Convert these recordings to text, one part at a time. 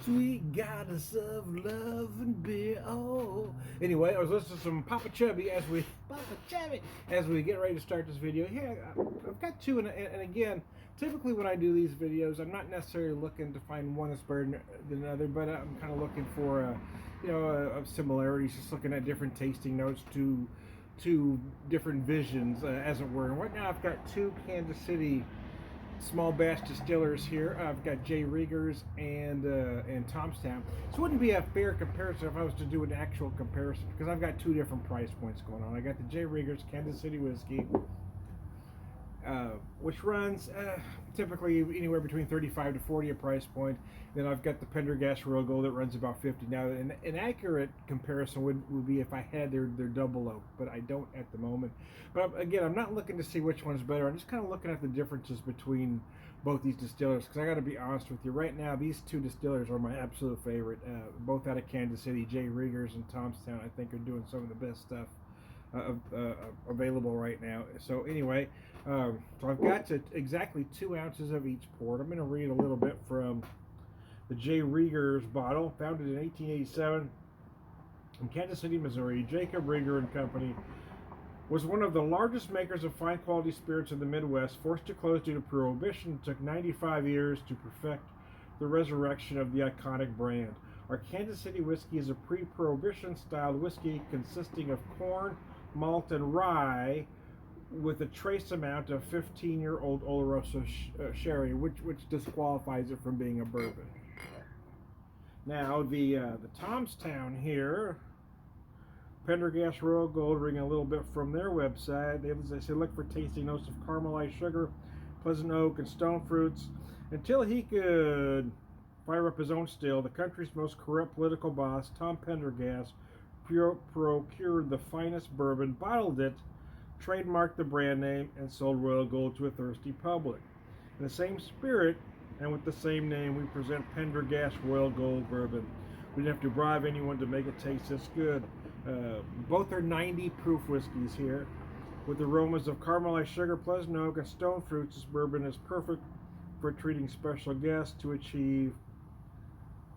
Sweet goddess of love and beer. Oh. Anyway, I was listening to some Papa Chubby as we get ready to start this video. Here, I've got two, and again, typically when I do these videos, I'm not necessarily looking to find one that's better than another, but I'm kind of looking for a similarities, just looking at different tasting notes to different visions, as it were. And right now, I've got two Kansas City small batch distillers here. I've got J. Riegers and Thomastown. So it wouldn't be a fair comparison if I was to do an actual comparison, because I've got two different price points going on. I got the J. Riegers Kansas City whiskey, which runs typically anywhere between 35 to 40 a price point. Then I've got the Pendergast Royal Gold that runs about 50. Now, an accurate comparison would be if I had their double oak, but I don't at the moment. But again, I'm not looking to see which one's better. I'm just kind of looking at the differences between both these distillers, because I got to be honest with you. Right now, these two distillers are my absolute favorite. Both out of Kansas City, J. Riegers and Thomastown, I think are doing some of the best stuff available right now. So anyway, so I've got exactly 2 ounces of each port. I'm going to read a little bit from the J. Riegers bottle, founded in 1887 in Kansas City, Missouri. Jacob Rieger and Company was one of the largest makers of fine quality spirits in the Midwest. Forced to close due to prohibition, it took 95 years to perfect the resurrection of the iconic brand. Our Kansas City whiskey is a pre-prohibition styled whiskey consisting of corn, malt, and rye, with a trace amount of 15-year-old Oloroso sherry, which disqualifies it from being a bourbon. Now, the Thomastown here, Pendergast Royal Gold, reading a little bit from their website. They say, look for tasty notes of caramelized sugar, pleasant oak, and stone fruits. Until he could fire up his own still, the country's most corrupt political boss, Tom Pendergast, procured the finest bourbon, bottled it, trademarked the brand name, and sold Royal Gold to a thirsty public. In the same spirit and with the same name, we present Pendergast Royal Gold Bourbon. We didn't have to bribe anyone to make it taste this good. Both are 90 proof whiskeys here. With aromas of caramelized sugar, pleasant oak, and stone fruits, this bourbon is perfect for treating special guests. To achieve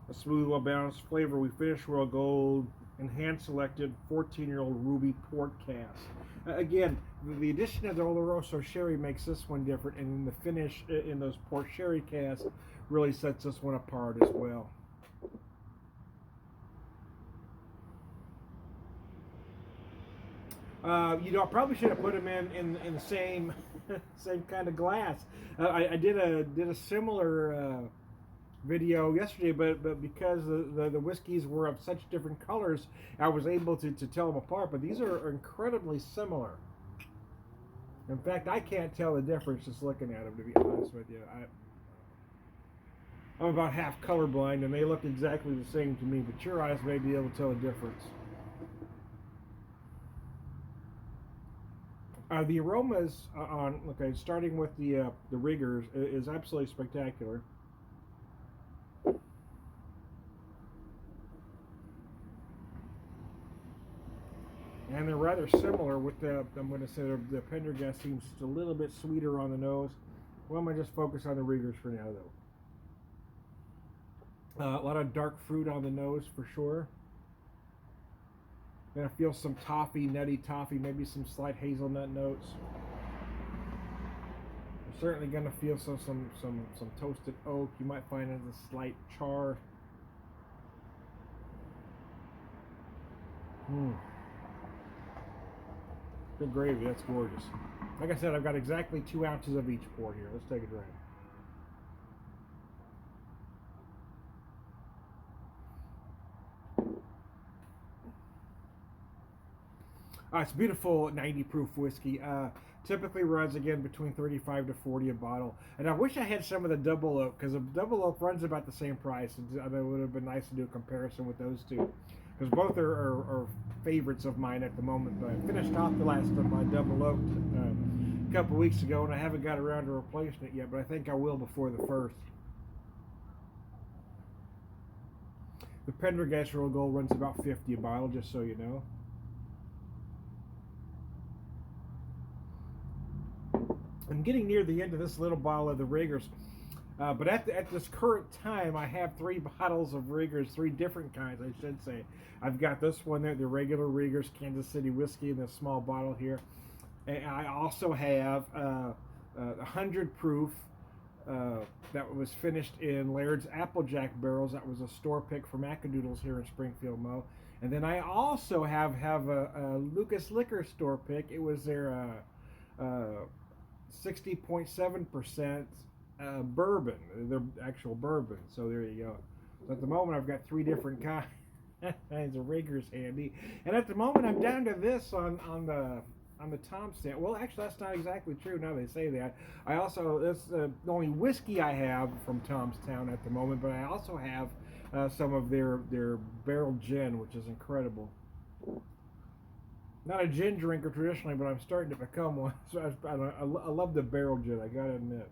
a smooth, well-balanced flavor, we finish Royal Gold in hand-selected 14-year-old ruby port cask. Again, the addition of the Oloroso sherry makes this one different, and the finish in those port sherry casks really sets this one apart as well. I probably should have put them in the same same kind of glass. I did a similar video yesterday, but because the whiskeys were of such different colors, I was able to tell them apart. But these are incredibly similar. In fact, I can't tell the difference just looking at them, to be honest with you. I'm about half colorblind, and they look exactly the same to me, but your eyes may be able to tell the difference. The aromas starting with the Riegers, is absolutely spectacular. And they're rather similar with I'm going to say the Pendergast seems just a little bit sweeter on the nose. Well, I'm going to just focus on the Riegers for now, though. A lot of dark fruit on the nose for sure. Gonna feel some toffee, nutty toffee, maybe some slight hazelnut notes. I'm certainly gonna feel some toasted oak. You might find it as a slight char. Good gravy, that's gorgeous. Like I said, I've got exactly 2 ounces of each port here. Let's take a drink. It's beautiful 90 proof whiskey. Typically runs again between 35 to 40 a bottle. And I wish I had some of the double oak, because the double oak runs about the same price. It would have been nice to do a comparison with those two, because both are favorites of mine at the moment. But I finished off the last of my double oak a couple weeks ago, and I haven't got around to replacing it yet, but I think I will before the first. The Pendergast Royal Gold runs about 50 a bottle, just so you know. I'm getting near the end of this little bottle of the Riegers. But at this current time, I have 3 bottles of Riegers, 3 different kinds, I should say. I've got this one there, the regular Riegers Kansas City whiskey in this small bottle here. And I also have 100 proof that was finished in Laird's Applejack barrels. That was a store pick from Macadoodles here in Springfield, Mo. And then I also have a Lucas Liquor store pick. It was their 60.7% bourbon, their actual bourbon. So there you go. So at the moment, I've got 3 different kinds of Riegers handy. And at the moment, I'm down to this on the Tom's stand. Well, actually, that's not exactly true. Now they say that. I also that's the only whiskey I have from Tom's Town at the moment, but I also have some of their barrel gin, which is incredible. Not a gin drinker traditionally, but I'm starting to become one. So I love the barrel gin, I gotta admit.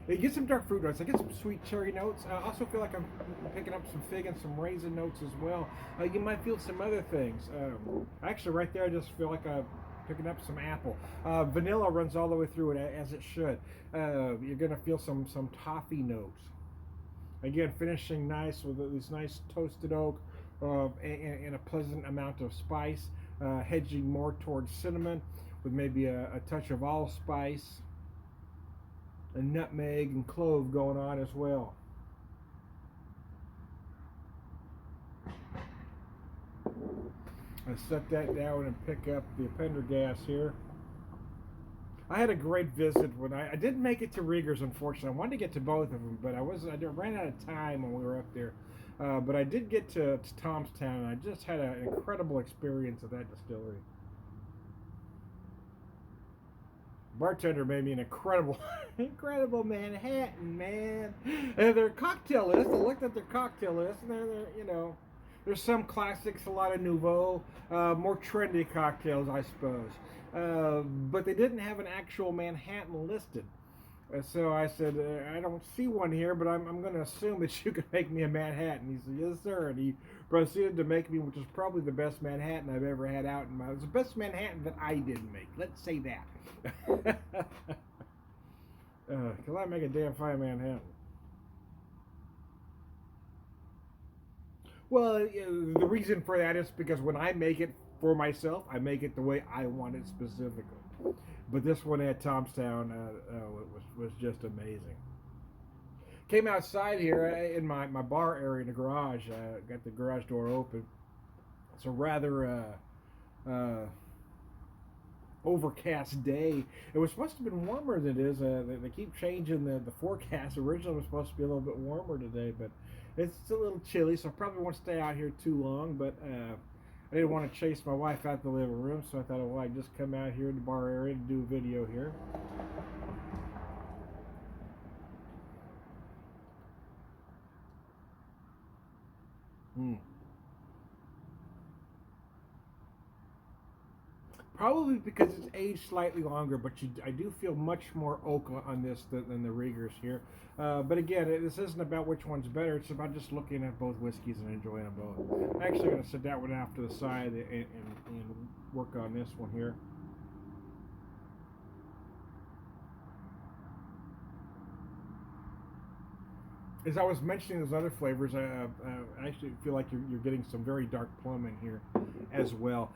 You get some dark fruit notes. I get some sweet cherry notes. I also feel like I'm picking up some fig and some raisin notes as well. You might feel some other things. Actually, right there, I just feel like I'm picking up some apple. Vanilla runs all the way through it, as it should. You're going to feel some toffee notes. Again, finishing nice with this nice toasted oak and a pleasant amount of spice, hedging more towards cinnamon with maybe a touch of allspice, and nutmeg and clove going on as well. I set that down and pick up the Pendergast here. I had a great visit when I didn't make it to Riegers, unfortunately. I wanted to get to both of them, but I ran out of time when we were up there. But I did get to Tom's Town, and I just had an incredible experience at that distillery. Bartender made me an incredible Manhattan, man. And their cocktail list, I looked at their cocktail list, and there's some classics, a lot of nouveau, more trendy cocktails, I suppose. But they didn't have an actual Manhattan listed. So I said, I don't see one here, but I'm going to assume that you can make me a Manhattan. He said, yes, sir. And he proceeded to make me, which is probably the best Manhattan I've ever had out in my... It was the best Manhattan that I didn't make. Let's say that. Because I make a damn fine Manhattan. Well, the reason for that is because when I make it for myself, I make it the way I want it specifically. But this one at Tom's Town was just amazing. Came outside here in my bar area in the garage. Got the garage door open. It's a rather overcast day. It was supposed to have been warmer than it is. They keep changing the forecast. Originally it was supposed to be a little bit warmer today, but it's a little chilly, so I probably won't stay out here too long. But I didn't want to chase my wife out the living room, so I thought, well, I'd just come out here in the bar area to do a video here. Probably because it's aged slightly longer, but I do feel much more oak on this than the Riegers here. But again, this isn't about which one's better. It's about just looking at both whiskeys and enjoying them both. I'm actually going to set that one off to the side and work on this one here. As I was mentioning those other flavors, I actually feel like you're getting some very dark plum in here as well.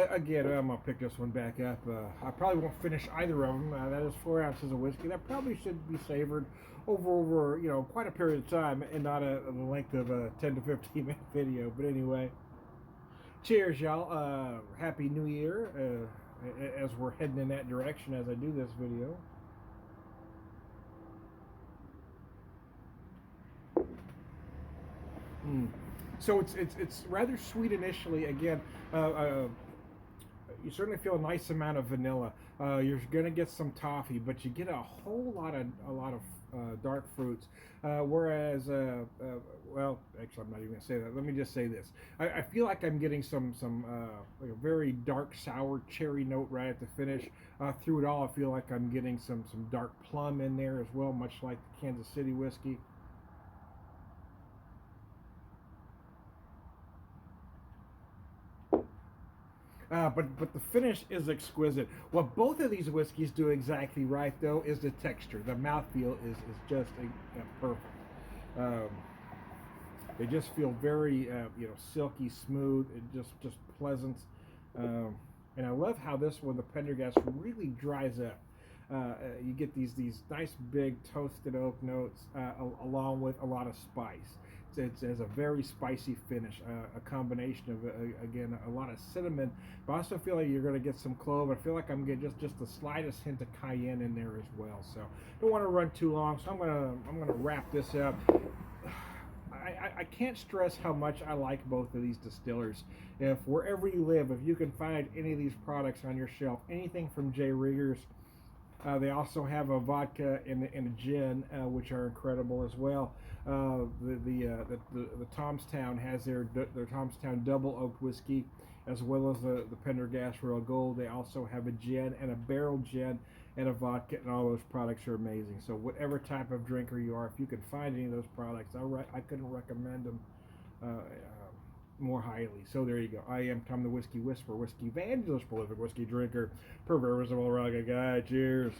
Again, I'm going to pick this one back up. I probably won't finish either of them. That is 4 ounces of whiskey. That probably should be savored over quite a period of time and not the length of a 10 to 15 minute video. But anyway, cheers, y'all. Happy New Year as we're heading in that direction as I do this video. So it's rather sweet initially. Again, you certainly feel a nice amount of vanilla. You're gonna get some toffee, but you get a whole lot of dark fruits. Whereas, well, actually, I'm not even gonna say that. Let me just say this: I feel like I'm getting some like a very dark sour cherry note right at the finish. Through it all, I feel like I'm getting some dark plum in there as well, much like the Kansas City whiskey. But the finish is exquisite. What both of these whiskeys do exactly right, though, is the texture. The mouthfeel is just perfect. Um, they just feel very silky smooth and just pleasant. Um, and I love how this one, the Pendergast, really dries up. You get these nice big toasted oak notes along with a lot of spice. It has a very spicy finish, a combination of again a lot of cinnamon, but I also feel like you're going to get some clove. I feel like I'm getting just the slightest hint of cayenne in there as well. So don't want to run too long, so I'm gonna wrap this up. I can't stress how much I like both of these distillers. If wherever you live, if you can find any of these products on your shelf, anything from J. Riegers, they also have a vodka and a gin, which are incredible as well. The Tomstown has their Tomstown double oaked whiskey, as well as the Pendergast Royal Gold. They also have a gin and a barrel gin and a vodka, and all those products are amazing. So whatever type of drinker you are, if you can find any of those products, I couldn't recommend them more highly. So there you go. I am Tom the Whiskey Whisperer, Whiskey Evangelist, prolific whiskey drinker, perverse of all rugged guy. Cheers.